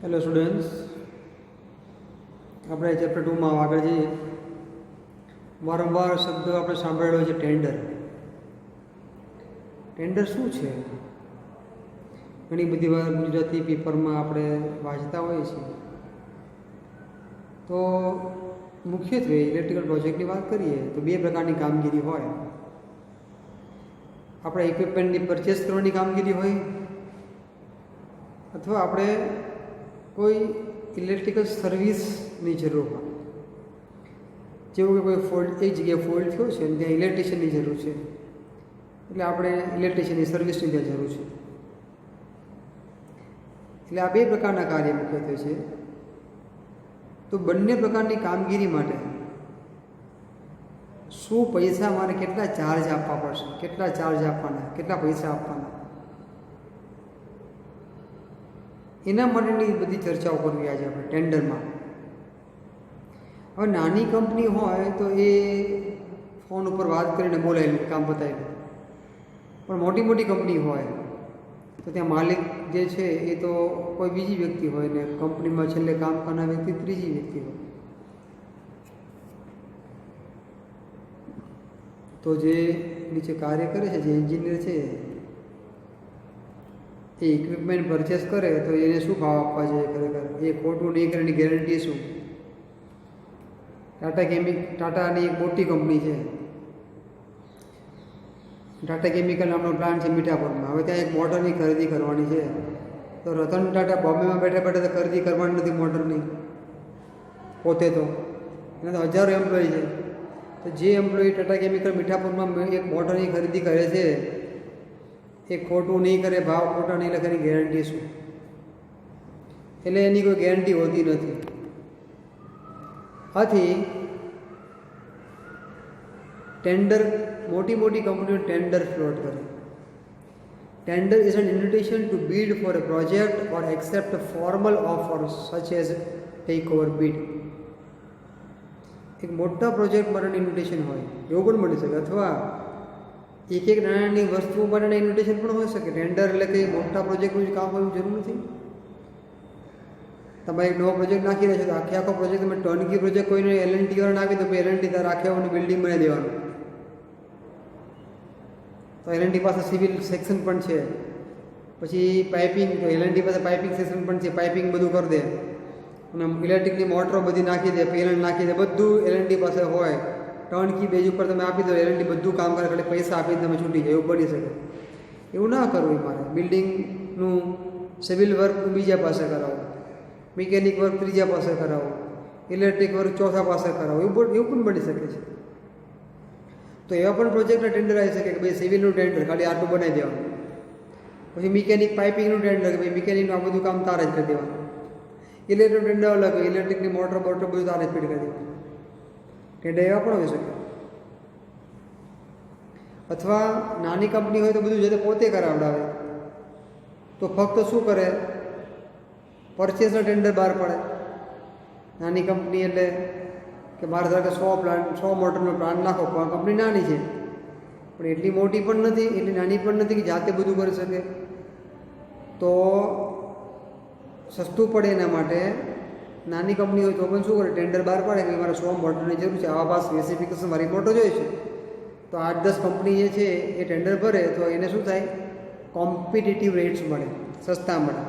Hello students, આપણે chapter 2માં આગળ જઈએ. વારંવાર શબ્દ આપણે સાંભળેલો છે ટેન્ડર. ટેન્ડર શું છે? ઘણી બધી વાર ગુજરાતી પેપરમાં આપણે વાંચતા હોઈએ છીએ. તો મુખ્યત્વે ઇલેક્ટ્રિકલ પ્રોજેક્ટની વાત કરીએ તો બે પ્રકારની કામગીરી હોય. આપણે ઇક્વિપમેન્ટની પરચેસ કરવાની કામગીરી હોય, અથવા આપણે કોઈ ઇલેક્ટ્રિકલ સર્વિસની જરૂર હોય. જેવું કે કોઈ ફોલ્ટ, એક જગ્યાએ ફોલ્ટ થયો છે અને ત્યાં ઇલેક્ટ્રિશિયનની જરૂર છે, એટલે આપણે ઇલેક્ટ્રિશિયનની સર્વિસની ત્યાં જરૂર છે. એટલે આ બે પ્રકારના કાર્ય મુખ્યત્વે છે. તો બંને પ્રકારની કામગીરી માટે શું પૈસા, મારે કેટલા ચાર્જ આપવા પડશે, કેટલા ચાર્જ આપવાના, કેટલા પૈસા આપવાના, એના માટેની બધી ચર્ચાઓ કરવી આજે આપણે ટેન્ડરમાં. હવે નાની કંપની હોય તો એ ફોન ઉપર વાત કરીને બોલાયેલું કામ બતાવેલું, પણ મોટી મોટી કંપની હોય તો ત્યાં માલિક જે છે એ તો કોઈ બીજી વ્યક્તિ હોય ને કંપનીમાં છેલ્લે કામ કરનાર વ્યક્તિ ત્રીજી વ્યક્તિ હોય. તો જે નીચે કાર્ય કરે છે, જે એન્જિનિયર છે, એ ઇક્વિપમેન્ટ પરચેસ કરે તો એને શું ભાવ આપવા જોઈએ, ખરેખર એ ખોટું નહીં કરે એની ગેરંટી શું? ટાટાની એક મોટી કંપની છે, ટાટા કેમિકલ નામનો પ્લાન્ટ છે મીઠાપુરમાં. હવે ત્યાં એક મોટરની ખરીદી કરવાની છે, તો રતન ટાટા બોમ્બેમાં બેઠા બેઠા તો ખરીદી કરવાની નથી મોટરની પોતે, તો એને તો હજારો એમ્પ્લોય છે. તો જે એમ્પ્લોય ટાટા કેમિકલ મીઠાપુરમાં એક મોટરની ખરીદી કરે છે એ ખોટું નહીં કરે, ભાવ ખોટા નહીં લખે, એની ગેરંટી શું? એટલે એની કોઈ ગેરંટી હોતી નથી. આથી ટેન્ડર, મોટી મોટી કંપનીઓ ટેન્ડર ફ્લોટ કરે. Tender is an invitation to bid for a project or accept a formal offer such as take over bid. એક મોટા પ્રોજેક્ટ માટેનું ઇન્વિટેશન હોય એવું પણ મળી શકે, અથવા એક નાની વસ્તુઓ માટેના ઇન્વિટેશન પણ હોઈ શકે. ટેન્ડર એટલે કે મોટા પ્રોજેક્ટનું જ કામ હોય એવું જરૂર નથી. તમે એક નવો પ્રોજેક્ટ નાખી રહ્યા છો તો આખો પ્રોજેક્ટ તમે ટર્નકી પ્રોજેક્ટ કોઈને એલએનટી વાળા નાખી તો એલએનટી તારે આખી બિલ્ડિંગ બનાવી દેવાનું. તો એલએનટી પાસે સિવિલ સેક્શન પણ છે, પછી પાઇપિંગ, તો એલએનટી પાસે પાઇપિંગ સેક્શન પણ છે, પાઇપિંગ બધું કરી દે અને ઇલેક્ટ્રિકની મોટરો બધી નાખી દે, પેલન નાખી દે, બધું એલએનટી પાસે હોય. ટર્નકી બેઝ ઉપર તમે આપી દો, એલએનટી બધું કામ કરે, એટલે પૈસા આપીને તમે છૂટી જાય એવું બની શકે. એવું ના કરવું. મારે બિલ્ડિંગનું સિવિલ વર્ક બીજા પાસે કરાવો, મિકેનિક વર્ક ત્રીજા પાસે કરાવો, ઇલેક્ટ્રિક વર્ક ચોથા પાસે કરાવો, એવું પણ બની શકે છે. તો એવા પણ પ્રોજેક્ટના ટેન્ડર આવી શકે કે ભાઈ સિવિલનું ટેન્ડર ખાલી આટલું બનાવી દેવાનું, પછી મિકેનિક પાઇપિંગનું ટેન્ડર કે ભાઈ મિકેનિકનું આ બધું કામ તારે જ કરી દેવાનું, ઇલેક્ટ્રિક ટેન્ડર અલગ, ઇલેક્ટ્રિકની મોટર બોટર બધું તારે જ ફીટ કરી દેવાનું. ટેન્ડર એવા પણ હોઈ શકે. અથવા નાની કંપની હોય તો બધું જે પોતે કરાવડાવે, તો ફક્ત શું કરે, પરચેસના ટેન્ડર બહાર પડે. નાની કંપની એટલે કે મારે ધારો કે 100 મોટરનો પ્લાન્ટ નાખો, પણ કંપની નાની છે, પણ એટલી મોટી પણ નથી, એટલી નાની પણ નથી કે જાતે બધું કરી શકે. તો સસ્તું પડે એના માટે નાની કંપની હોય તો પણ શું કરે, ટેન્ડર બહાર પાડે કે મારે 100 મોટરની જરૂર છે, આવા પાસ સ્પેસિફિકેશન મારી મોટર જોઈએ છે. તો 8-10 કંપની જે છે એ ટેન્ડર ભરે તો એને શું થાય, કોમ્પિટિટિવ રેટ્સ મળે, સસ્તા મળે,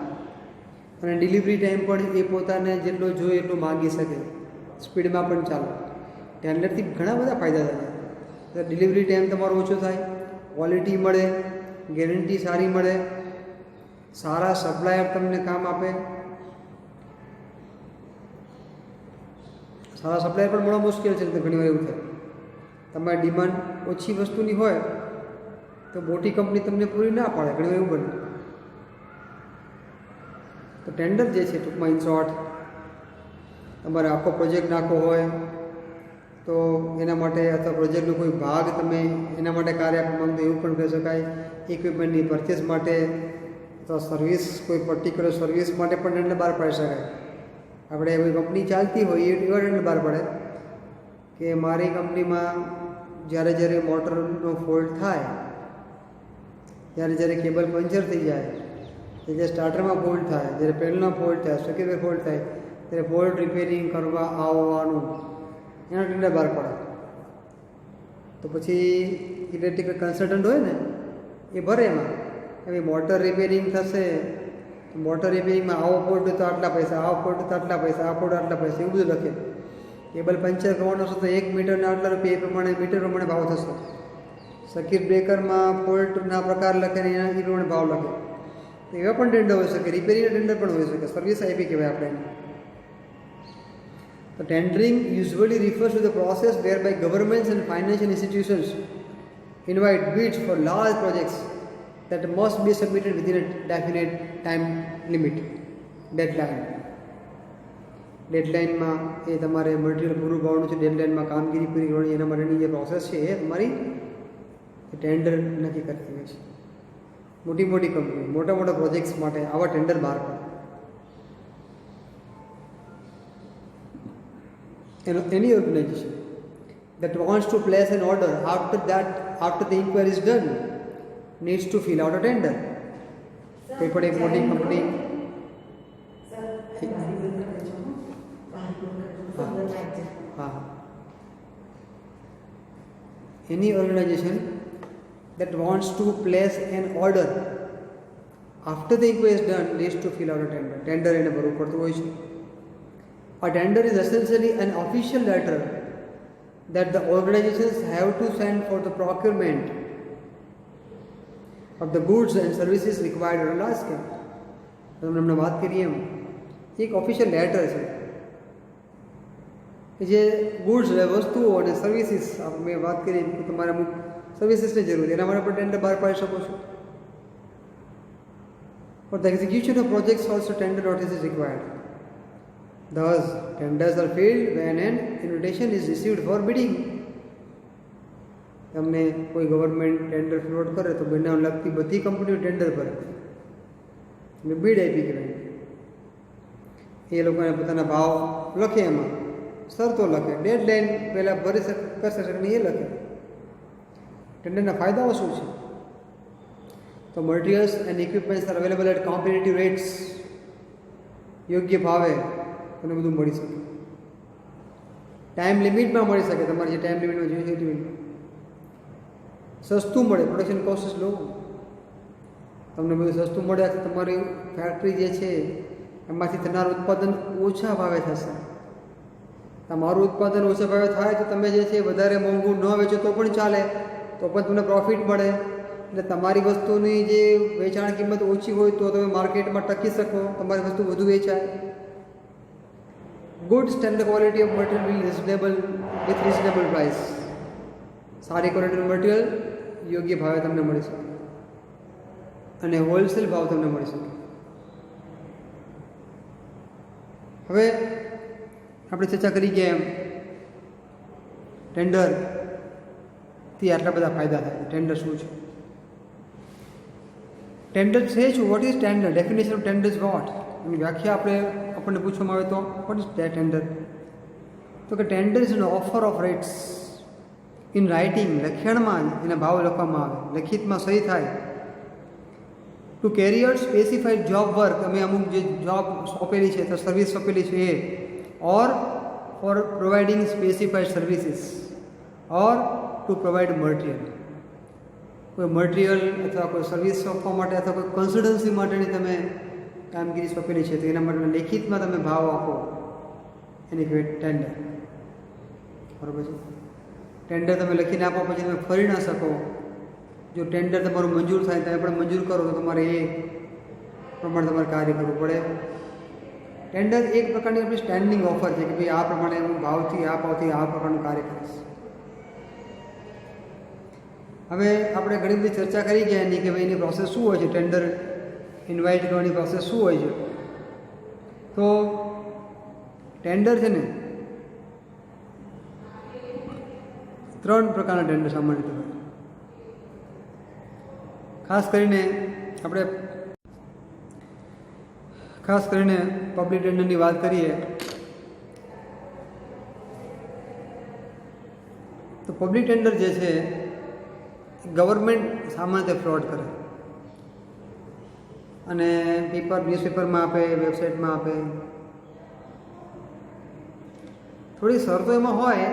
અને ડિલિવરી ટાઈમ પણ એ પોતાને જેટલો જોઈએ એટલું માગી શકે, સ્પીડમાં પણ ચાલે. ટેન્ડરથી ઘણા બધા ફાયદા થાય. ડિલિવરી ટાઈમ તમારો ઓછો થાય, ક્વોલિટી મળે, ગેરંટી સારી મળે, સારા સપ્લાયર તમને કામ આપે. સારા સપ્લાયર પણ મળવા મુશ્કેલ છે, તો ઘણીવાર એવું થાય. તમારી ડિમાન્ડ ઓછી વસ્તુની હોય તો મોટી કંપની તમને પૂરી ના પાડે, ઘણીવાર એવું બને. તો ટેન્ડર જે છે ટૂંકમાં ઇન શોર્ટ, તમારે આખો પ્રોજેક્ટ નાખવો હોય તો એના માટે, અથવા પ્રોજેક્ટનો કોઈ ભાગ તમે એના માટે કાર્ય આપવા માંગતો એવું પણ કહી શકાય. ઇક્વિપમેન્ટની પરચેસ માટે અથવા સર્વિસ, કોઈ પર્ટિક્યુલર સર્વિસ માટે પણ ટેન્ડર બહાર પાડી શકાય. આપણે કોઈ કંપની ચાલતી હોય એવા ટેન્ડર બહાર પડે કે મારી કંપનીમાં જ્યારે મોટરનો ફોલ્ટ થાય, જ્યારે કેબલ પંચર થઈ જાય, કે જે સ્ટાર્ટરમાં ફોલ્ટ થાય, જ્યારે પેનલમાં ફોલ્ટ થાય, સર્કિટમાં ફોલ્ટ થાય ત્યારે ફોલ્ટ રિપેરિંગ કરવા આવવાનું એના ટેન્ડર બહાર પડે. તો પછી ઇલેક્ટ્રિકલ કન્સલ્ટન્ટ હોય ને એ ભરે એમાં કે ભાઈ મોટર રિપેરિંગ થશે, તો મોટર રિપેરિંગમાં આવો ફોલ્ટ હોય તો આટલા પૈસા, આવો ફોલ્ટ તો આટલા પૈસા, આ ફોલ્ટ આટલા પૈસા, એવું બધું લખે. કેબલ પંચર કરવાનો હશે તો 1 મીટરને આટલા રૂપિયા, એ પ્રમાણે મીટર પ્રમાણે ભાવ થશે. સર્કિટ બ્રેકરમાં ફોલ્ટના પ્રકાર લખે ને એના એ પ્રમાણે ભાવ લખે. તો એવા પણ ટેન્ડર હોઈ શકે, રિપેરિંગના ટેન્ડર પણ હોઈ શકે, સર્વિસ આપી કહેવાય આપણે એને. The tendering usually refers to the process whereby governments and financial institutions invite bids for large projects that must be submitted within a definite time limit, deadline. ડેડલાઇનમાં એ તમારે મટીરિયલ પૂરું પાડવાનું છે, ડેડલાઇનમાં કામગીરી પૂરી કરવાની, એના માટેની જે પ્રોસેસ છે એ તમારી ટેન્ડર નક્કી કરતી હોય છે. મોટી મોટી કંપની મોટા મોટા પ્રોજેક્ટ્સ માટે આવા ટેન્ડર બહાર પાડે. Any organization that wants to place an order after the inquiry is done needs to fill out a tender. કોઈ પણ એક મોટી company Any organization that wants to place an order after the inquiry is done needs to fill out a tender. Tender એને ભરવું પડતું હોય છે. A tender is essentially an official letter that the organizations have to send for the procurement of the goods and services required on a large scale. તમને હમણાં વાત કરીએ એમ એક ઓફિશિયલ લેટર છે કે જે ગુડ્સ વસ્તુઓ અને સર્વિસીસ મેં વાત કરી કે તમારે અમુક સર્વિસીસની જરૂર છે, એના માટે પણ ટેન્ડર બહાર પાડી શકો છો. For the execution of projects also tender notice is required. Thus, tenders are filled when an invitation is received for bidding. તમને કોઈ ગવર્મેન્ટ ટેન્ડર ફ્લોટ કરે તો બનાવવા લગતી બધી કંપનીઓ ટેન્ડર ભરે, બીડ આપી કહેવાય. એ લોકોને પોતાના ભાવ લખે, એમાં શરતો લખે, ડેડલાઇન પહેલાં ભરી કરશે શકે એ લખે. ટેન્ડરના ફાયદાઓ શું છે? તો materials and equipments are available at competitive rates. યોગ્ય ભાવે તમને બધું મળી શકે. ટાઈમ લિમિટમાં મળી શકે, તમારે જે ટાઈમ લિમિટમાં જોઈએ છે સસ્તું મળે, પ્રોડક્શન કોસ્ટ લો, તમને બધું સસ્તું મળે. તમારી ફેક્ટરી જે છે એમાંથી થનારું ઉત્પાદન ઓછા ભાવે થશે. તમારું ઉત્પાદન ઓછા ભાવે થાય તો તમે જે છે વધારે મોંઘું ન વેચો તો પણ ચાલે, તો પણ તમને પ્રોફિટ મળે. એટલે તમારી વસ્તુની જે વેચાણ કિંમત ઓછી હોય તો તમે માર્કેટમાં ટકી શકો, તમારી વસ્તુ વધુ વેચાય. Good standard quality of material with reasonable price. સારી ક્વોલિટીનું મટીરિયલ યોગ્ય ભાવે તમને મળી શકે અને હોલસેલ ભાવ તમને મળી શકે. હવે આપણે ચર્ચા કરી ગયા એમ ટેન્ડરથી આટલા બધા ફાયદા થાય. ટેન્ડર શું છે? ટેન્ડર છે શું? What is tender? Definition of tender is what? એની વ્યાખ્યા આપણને પૂછવામાં આવે તો વોટ ઇઝ ટેન્ડર? તો કે tender is an offer of rates in writing. લખાણમાં એના ભાવ લખવામાં આવે, લખિતમાં સહી થાય. To carry out specified job work, અમે અમુક જે જોબ સોંપેલી છે, તો સર્વિસ સોંપેલી છે એ, or for providing specified services, or to provide material. કોઈ મટીરિયલ અથવા કોઈ સર્વિસ સોંપવા માટે અથવા કોઈ કન્સલ્ટન્સી માટેની તમે કામગીરી સોંપેલી છે તો એના માટે લેખિતમાં તમે ભાવ આપો, એની કહેવાય ટેન્ડર. બરાબર છે? ટેન્ડર તમે લખીને આપો પછી તમે ફરી ના શકો. જો ટેન્ડર તમારું મંજૂર થાય તમે પણ મંજૂર કરો તો તમારે એ પ્રમાણે તમારે કાર્ય કરવું પડે. ટેન્ડર એક પ્રકારની આપણી સ્ટેન્ડિંગ ઓફર છે કે ભાઈ આ પ્રમાણે હું ભાવથી આ પ્રકારનું કાર્ય કરીશ. હવે આપણે ઘણી બધી ચર્ચા કરી ગયા એની કે ભાઈ એની પ્રોસેસ શું હોય છે, ટેન્ડર ઇન્વાઇટ કરવાની પ્રોસેસ શું હોય છે. તો ટેન્ડર છે ને 3 પ્રકારના ટેન્ડર સામાન્ય રીતે હોય. ખાસ કરીને પબ્લિક ટેન્ડરની વાત કરીએ તો પબ્લિક ટેન્ડર જે છે ગવર્મેન્ટ સામાન્ય રીતે ફ્રોડ કરે. અને ન્યૂઝપેપરમાં આપે, વેબસાઇટમાં આપે. થોડી શરતો એમાં હોય,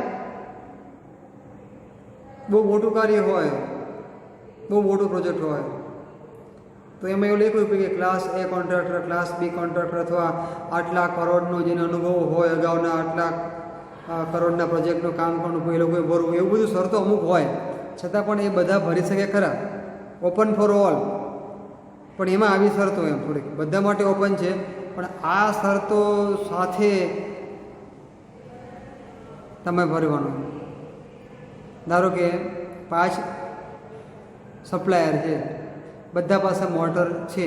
બહુ મોટું કાર્ય હોય, બહુ મોટો પ્રોજેક્ટ હોય તો એમાં એવું લખ્યું કે ક્લાસ એ કોન્ટ્રાક્ટર, ક્લાસ બી કોન્ટ્રાક્ટર અથવા આટલા કરોડનો જેનો અનુભવ હોય, અગાઉના આટલા કરોડના પ્રોજેક્ટનું કામ કરવું, એ લોકોએ ભરવું, એવું બધું શરતો અમુક હોય. છતાં પણ એ બધા ભરી શકે ખરા, ઓપન ફોર ઓલ. પણ એમાં આવી શરતો એમ થોડીક બધા માટે ઓપન છે, પણ આ શરતો સાથે તમે ભરવાનું. ધારો કે 5 સપ્લાયર છે, બધા પાસે મોટર છે.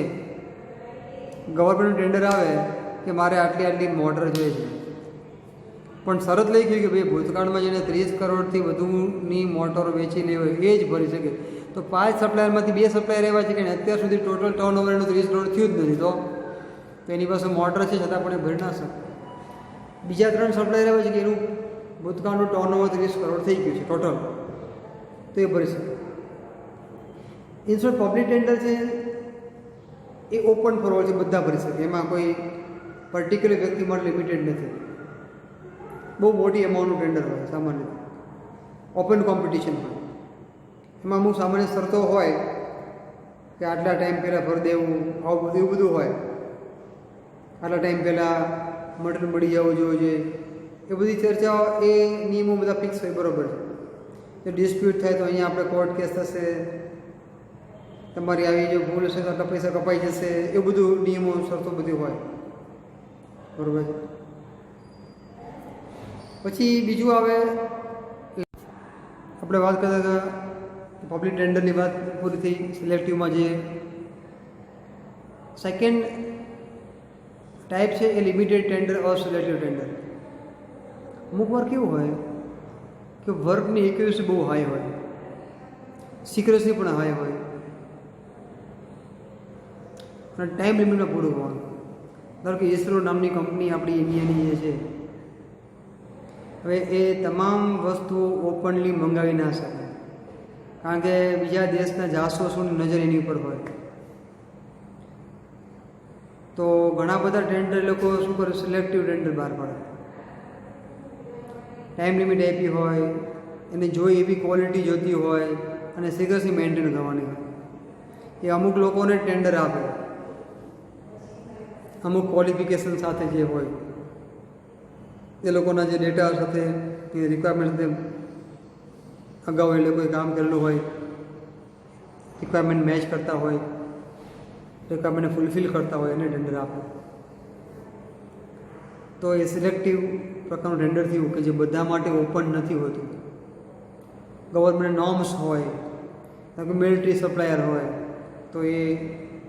ગવર્મેન્ટ ટેન્ડર આવે કે મારે આટલી મોટર જોઈએ છે, પણ શરત લઈ ગઈ કે ભાઈ ભૂતકાળમાં જેને 30 કરોડથી વધુની મોટરો વેચી લેવી હોય એ જ ભરી શકે. તો 5 સપ્લાયરમાંથી 2 સપ્લાયર એવા છે કે અત્યાર સુધી ટોટલ ટર્નઓવર એનું 30 કરોડ થયું જ નથી, તો એની પાસે મોટર છે છતાં પણ એ ભરી ના શકે. બીજા 3 સપ્લાયર એવા છે કે એનું ભૂતકાળનું ટર્નઓવર 30 કરોડ થઈ ગયું છે ટોટલ, તો એ ભરી શકે. ઇન્સ્ટોલ પબ્લિક ટેન્ડર છે એ ઓપન ફોર ઓલ છે, બધા ભરી શકે. એમાં કોઈ પર્ટિક્યુલર વ્યક્તિ માટે લિમિટેડ નથી. બહુ મોટી અમાઉન્ટનું ટેન્ડર હોય, સામાન્ય ઓપન કોમ્પિટિશન હોય. એમાં અમુક સામાન્ય શરતો હોય કે આટલા ટાઈમ પહેલાં ભરી દેવું, આવું બધું એવું બધું હોય. આટલા ટાઈમ પહેલાં મટીરિયલ મળી જવું જોઈએ, એ બધી ચર્ચાઓ, એ નિયમો બધા ફિક્સ હોય, બરાબર છે. જો ડિસ્પ્યુટ થાય તો અહીંયા આપણે કોર્ટ કેસ થશે, તમારી આવી જો ભૂલ હશે તો આટલા પૈસા કપાઈ જશે, એ બધું નિયમો શરતો બધી હોય, બરાબર છે. પછી બીજું આવે, આપણે વાત કરતા હતા પબ્લિક ટેન્ડરની વાત પૂરી થઈ. સિલેક્ટિવમાં જે સેકન્ડ ટાઈપ છે એ લિમિટેડ ટેન્ડર ઓર સિલેક્ટિવ ટેન્ડર. અમુક વાર કેવું હોય કે વર્કની એક્યુરેસી બહુ હાઈ હોય, સિક્રેસી પણ હાઈ હોય, અને ટાઈમ લિમિટમાં પૂરું હોવાનું. ધારો કે ઇસરો નામની કંપની આપણી ઇન્ડિયાની જે છે, હવે એ તમામ વસ્તુઓ ઓપનલી મંગાવી ના શકે, કારણ કે બીજા દેશના જાસૂસોની નજર એની ઉપર હોય. તો ઘણા બધા ટેન્ડર લોકો શું કરે, સિલેક્ટિવ ટેન્ડર બહાર પાડે. ટાઈમ લિમિટ આપી હોય, એને જોઈ એવી ક્વોલિટી જોતી હોય અને સિક્રેસી મેન્ટેન કરવાની હોય. એ અમુક લોકોને ટેન્ડર આપે, અમુક ક્વોલિફિકેશન સાથે જે હોય, એ લોકોના જે ડેટા સાથે, એ રિક્વાયરમેન્ટ સાથે અગાઉ એ લોકોએ કામ કરેલું હોય, રિક્વાયરમેન્ટ મેચ કરતા હોય, રિક્વાયરમેન્ટને ફૂલફિલ કરતા હોય, એને ટેન્ડર આપે. તો એ સિલેક્ટિવ પ્રકારનું ટેન્ડર થયું કે જે બધા માટે ઓપન નથી હોતું. ગવર્મેન્ટ નોર્મ્સ હોય, કારણ કે મિલિટરી સપ્લાયર હોય, તો એ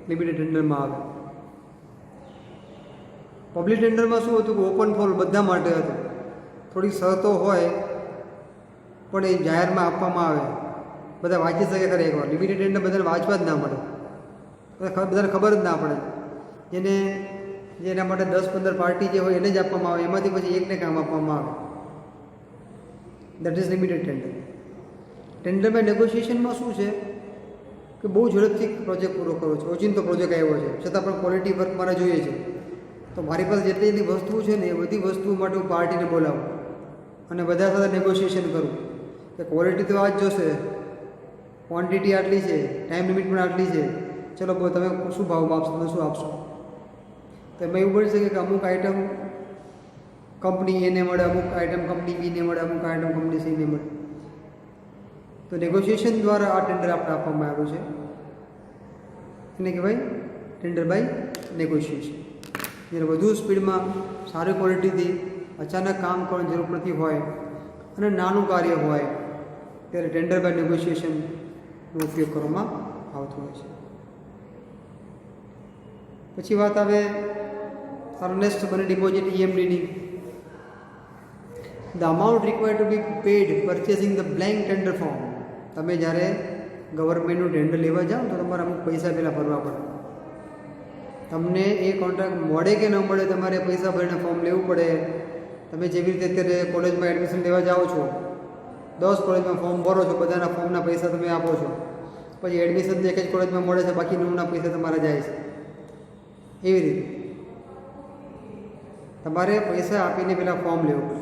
લિમિટેડ ટેન્ડરમાં આવે. પબ્લિક ટેન્ડરમાં શું હતું કે ઓપન ફોર બધા માટે હતું. થોડી શરતો હોય પણ એ જાહેરમાં આપવામાં આવે, બધા વાંચી શકે ખરે. એકવાર લિમિટેડ ટેન્ડર બધાને વાંચવા જ ના મળે, બધાને ખબર જ ના પડે. જેના માટે 10-15 પાર્ટી જે હોય એને જ આપવામાં આવે, એમાંથી પછી એકને કામ આપવામાં આવે. That is limited tender. ટેન્ડરમાં નેગોશિએશનમાં શું છે કે બહુ ઝડપથી પ્રોજેક્ટ પૂરો કરો છો. ઓચિંતો પ્રોજેક્ટ આવ્યો છે, છતાં પણ ક્વોલિટી વર્ક મારે જોઈએ છે, તો મારી પાસે જેટલી જેટલી વસ્તુઓ છે ને એ બધી વસ્તુઓ માટે હું પાર્ટીને બોલાવું અને બધા સાથે નેગોશિએશન કરું કે ક્વોલિટી તો આ જ જોશે, ક્વોન્ટિટી આટલી છે, ટાઈમ લિમિટ પણ આટલી છે, ચલો બોલો તમે શું ભાવમાં આપશો, તમે શું આપશો. તો એમાં એવું બની શકે કે અમુક આઈટમ કંપની એને મળે, અમુક આઈટમ કંપની બીને મળે, અમુક આઈટમ કંપની સીને મળે. તો નેગોશિએશન દ્વારા આ ટેન્ડર આપણે આપવામાં આવ્યું છે, એને કહેવાય ટેન્ડર બાય નેગોશિએશન. જ્યારે વધુ સ્પીડમાં, સારી ક્વોલિટીથી અચાનક કામ કરવાની જરૂર પડતી હોય અને નાનું કાર્ય હોય ત્યારે ટેન્ડર બાય નેગોશિએશનનો ઉપયોગ કરવામાં આવતો હોય છે. પછી વાત આવે અર્નેસ્ટ મની ડિપોઝિટ EMDની. The amount required to be paid purchasing the blank tender form. તમે જ્યારે ગવર્મેન્ટનું ટેન્ડર લેવા જાઓ તો તમારે અમુક પૈસા પહેલાં ભરવા પડે. તમને એ કોન્ટ્રાક્ટ મળે કે ન મળે, તમારે પૈસા ભરીને ફોર્મ લેવું પડે. તમે જેવી રીતે અત્યારે કોલેજમાં એડમિશન લેવા જાઓ છો, 10 કોલેજમાં ફોર્મ ભરો છો, બધાના ફોર્મના પૈસા તમે આપો છો, પછી એડમિશન એક જ કોલેજમાં મળે છે, બાકી 9ના પૈસા તમારા જાય છે. એવી રીતે તમારે પૈસા આપીને પહેલાં ફોર્મ લેવું પડે.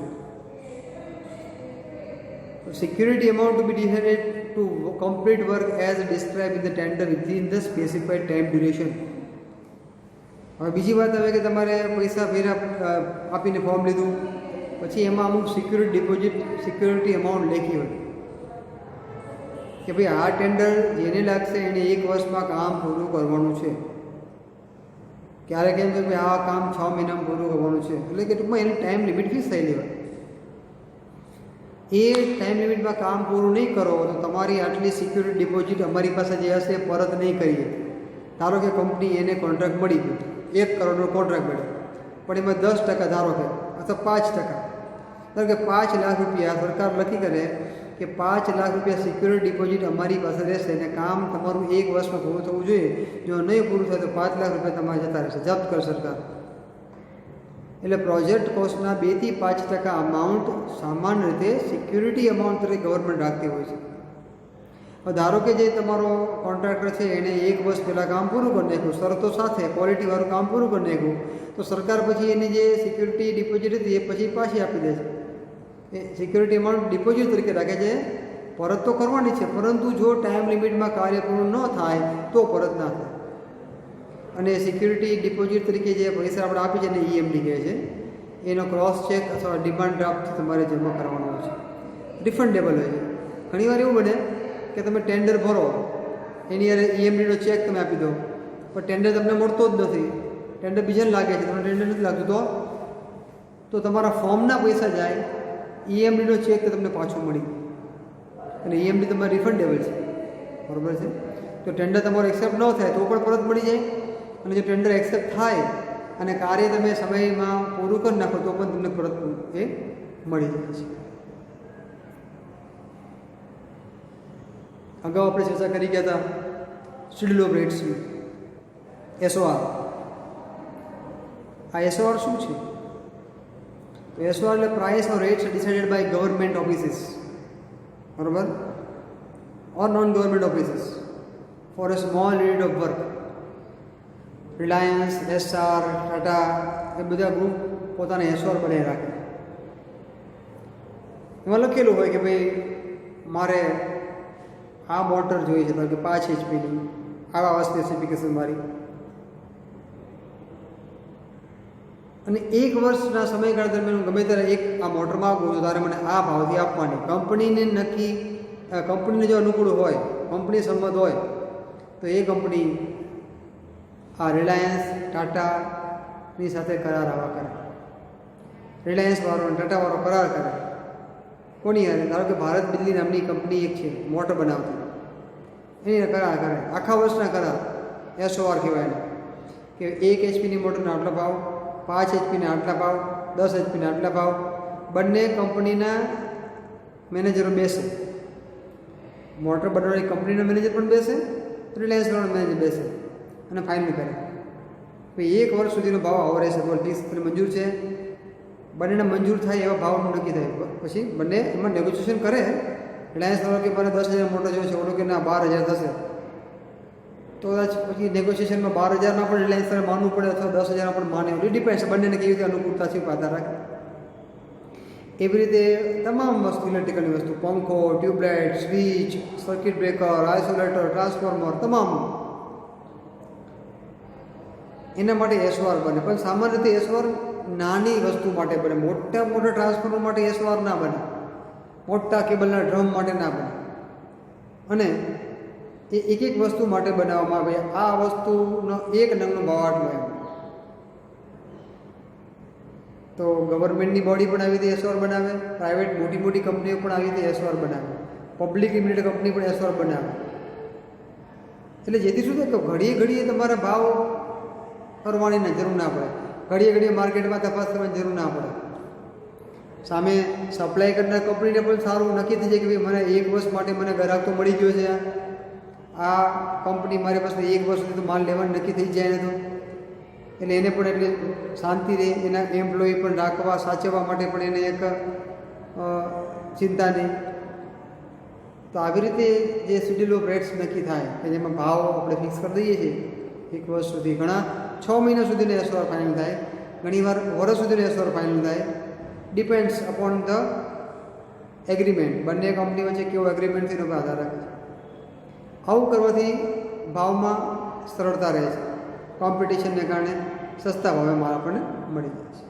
Security amount to be decided to complete work as describe in the tender within the specified time duration. હવે બીજી વાત આવે કે તમારે પૈસા આપીને ફોર્મ લીધું, પછી એમાં અમુક સિક્યુરિટી અમાઉન્ટ લેખી હોય કે ભાઈ આ ટેન્ડર જેને લાગશે એને 1 વર્ષમાં કામ પૂરું કરવાનું છે. ક્યારેક એમ કે ભાઈ આ કામ 6 મહિનામાં પૂરું કરવાનું છે, એટલે કે ટૂંકમાં એની ટાઈમ લિમિટ ફિક્સ થયેલી હોય. એ ટાઈમ લિમિટમાં કામ પૂરું નહીં કરો તો તમારી આટલી સિક્યુરિટી ડિપોઝિટ અમારી પાસે જે હશે પરત નહીં કરીએ. ધારો કે કંપની એને કોન્ટ્રાક્ટ મળી ગયો, 1 કરોડનો કોન્ટ્રાક્ટ મળ્યો, પણ એમાં 10% ધારો કે અથવા 5%, ધારો કે 5 લાખ રૂપિયા સરકાર લખી કરે કે 5 લાખ રૂપિયા સિક્યુરિટી ડિપોઝિટ અમારી પાસે રહેશે અને કામ તમારું 1 વર્ષમાં પૂરું થવું જોઈએ. જો નહીં પૂરું થાય તો 5 લાખ રૂપિયા તમારે જતા રહેશે, જપ્ત કરે સરકાર. એટલે પ્રોજેક્ટ કોસ્ટના 2 થી 5% અમાઉન્ટ સામાન્ય રીતે સિક્યુરિટી અમાઉન્ટ તરીકે ગવર્મેન્ટ રાખતી હોય છે. હવે ધારો કે જે તમારો કોન્ટ્રાક્ટર છે એને 1 વર્ષ પહેલાં કામ પૂરું કરી નાખ્યું, શરતો સાથે ક્વોલિટીવાળું કામ પૂરું કરી નાખ્યું, તો સરકાર પછી એની જે સિક્યુરિટી ડિપોઝિટ હતી એ પછી પાછી આપી દે છે. એ સિક્યુરિટી અમાઉન્ટ ડિપોઝિટ તરીકે રાખે છે, પરત તો કરવાની છે, પરંતુ જો ટાઈમ લિમિટમાં કાર્ય પૂરું ન થાય તો પરત ના થાય. અને સિક્યુરિટી ડિપોઝિટ તરીકે જે પૈસા આપણે આપી છે એને EMD કહે છે. એનો ક્રોસ ચેક અથવા ડિમાન્ડ ડ્રાફ્ટ તમારે જમા કરવાનો હોય છે, રિફંડેબલ હોય છે. ઘણીવાર એવું બને કે તમે ટેન્ડર ભરો, એની અરે EMDનો ચેક તમે આપી દો, પણ ટેન્ડર તમને મળતો જ નથી, ટેન્ડર બીજાને લાગે છે, તમને ટેન્ડર નથી લાગતું, તો તમારા ફોર્મના પૈસા જાય, EMDનો ચેક તો તમને પાછો મળી, અને EMD તમારે રિફંડેબલ છે, બરાબર છે. તો ટેન્ડર તમારો એક્સેપ્ટ ન થાય તો પણ પરત મળી જાય, અને જો ટેન્ડર એક્સેપ્ટ થાય અને કાર્ય તમે સમયમાં પૂરું કરી નાખો તો પણ તમને પરત એ મળી જાય છે. અગાઉ આપણે ચર્ચા કરી ગયા હતા શેડ્યુલ ઓફ રેટ્સની, SOR. આ SOR શું છે? તો SOR એટલે price or rates decided by government offices, બરાબર, or non government offices for a small unit of work. Reliance, SR, Tata એ બધા ગ્રુપ પોતાના SOR બનાવી રાખે. એમાં લખેલું હોય કે ભાઈ મારે આ મોટર જોઈએ છે, કારણ કે 5 HPની આવા સ્પેસિફિકેશન મારી, અને 1 વર્ષના સમયગાળા દરમિયાન ગમે ત્યારે એક આ મોટર માગું છું ત્યારે મને આ ભાવથી આપવાની. કંપનીને જો અનુકૂળ હોય, કંપની સંમત હોય તો એ કંપની આ રિલાયન્સ, ટાટાની સાથે કરાર આવા કરે. રિલાયન્સવાળો અને ટાટાવાળો કરાર કરે. કોની હારે? ધારો કે ભારત બિજલી નામની કંપની એક છે મોટર બનાવતી, એની કરાર કરે, આખા વર્ષના કરાર, SOR કહેવાય. કે 1 HPની મોટરના આટલા ભાવ, 5 HPના આટલા ભાવ, 10 HPના આટલા ભાવ. બંને કંપનીના મેનેજરો બેસે, મોટર બનાવવાની કંપનીનો મેનેજર પણ બેસે, રિલાયન્સવાળો મેનેજર બેસે અને ફાઇનલ કરે. ભાઈ 1 વર્ષ સુધીનો ભાવ આવો રહેશે, બોલ ફિક્સ મંજૂર છે. બંનેને મંજૂર થાય એવા ભાવ નક્કી થાય, પછી બંને એમાં નેગોશિએશન કરે. રિલાયન્સવાળો કે મને 10,000 મોટર જોઈએ છે, ઓલો કે ના 12,000 થશે, તો પછી નેગોશિએશનમાં 12,000 પણ રિલાયન્સને માનવું પડે અથવા 10,000 પણ માને, એ ડિપેન્ડ છે બંનેને કેવી રીતે અનુકૂળતા છે આધાર રાખે. એવી રીતે તમામ વસ્તુ, ઇલેક્ટ્રિકલની વસ્તુ, પંખો, tube light, switch, circuit breaker, isolator, transformer, તમામ એના માટે SOR બને. પણ સામાન્ય રીતે SOR નાની વસ્તુ માટે બને, મોટા ટ્રાન્સફોર્મર માટે SOR ના બને, મોટા કેબલના ડ્રમ માટે ના બને, અને એ એક વસ્તુ માટે બનાવવામાં આવે. આ વસ્તુનો એક નંગનો ભાવ આટલો એમ. તો ગવર્મેન્ટની બોડી પણ આવી રીતે SOR બનાવે, પ્રાઇવેટ મોટી કંપનીઓ પણ આવી રીતે SOR બનાવે, પબ્લિક લિમિટેડ કંપની પણ SOR બનાવે. એટલે જેથી શું થાય કે ઘડીએ તમારે ભાવ કરવાની જરૂર ના પડે, ઘડીએ માર્કેટમાં તપાસ કરવાની જરૂર ના પડે. સામે સપ્લાય કરનાર કંપનીને પણ સારું નક્કી થઈ જાય કે ભાઈ મને 1 વર્ષ માટે મને ગ્રાહક તો મળી ગયો છે, આ કંપની મારી પાસે 1 વર્ષ સુધી તો માલ લેવાનું નક્કી થઈ જાય ને, તો એટલે એને પણ એટલી શાંતિ રહે, એના એમ્પ્લોયી પણ રાખવા સાચવવા માટે પણ એને એક ચિંતા નહીં. તો આવી રીતે જે શેડ્યુલ ઓફ રેટ્સ નક્કી થાય કે જેમાં ભાવ આપણે ફિક્સ કરી દઈએ છીએ 1 વર્ષ સુધી. ઘણા 6 મહિના સુધીનો એસઓઆર ફાઇનલ થાય, ઘણીવાર વર્ષ સુધીનો એસઓઆર ફાઇનલ થાય. Depends upon the agreement. બંને કંપની વચ્ચે કેવો એગ્રીમેન્ટ થઈને ઉપર આધાર રાખે છે. આવું કરવાથી ભાવમાં સરળતા રહે છે. કોમ્પિટિશનને કારણે સસ્તા ભાવે માલ આપણને મળી જાય છે.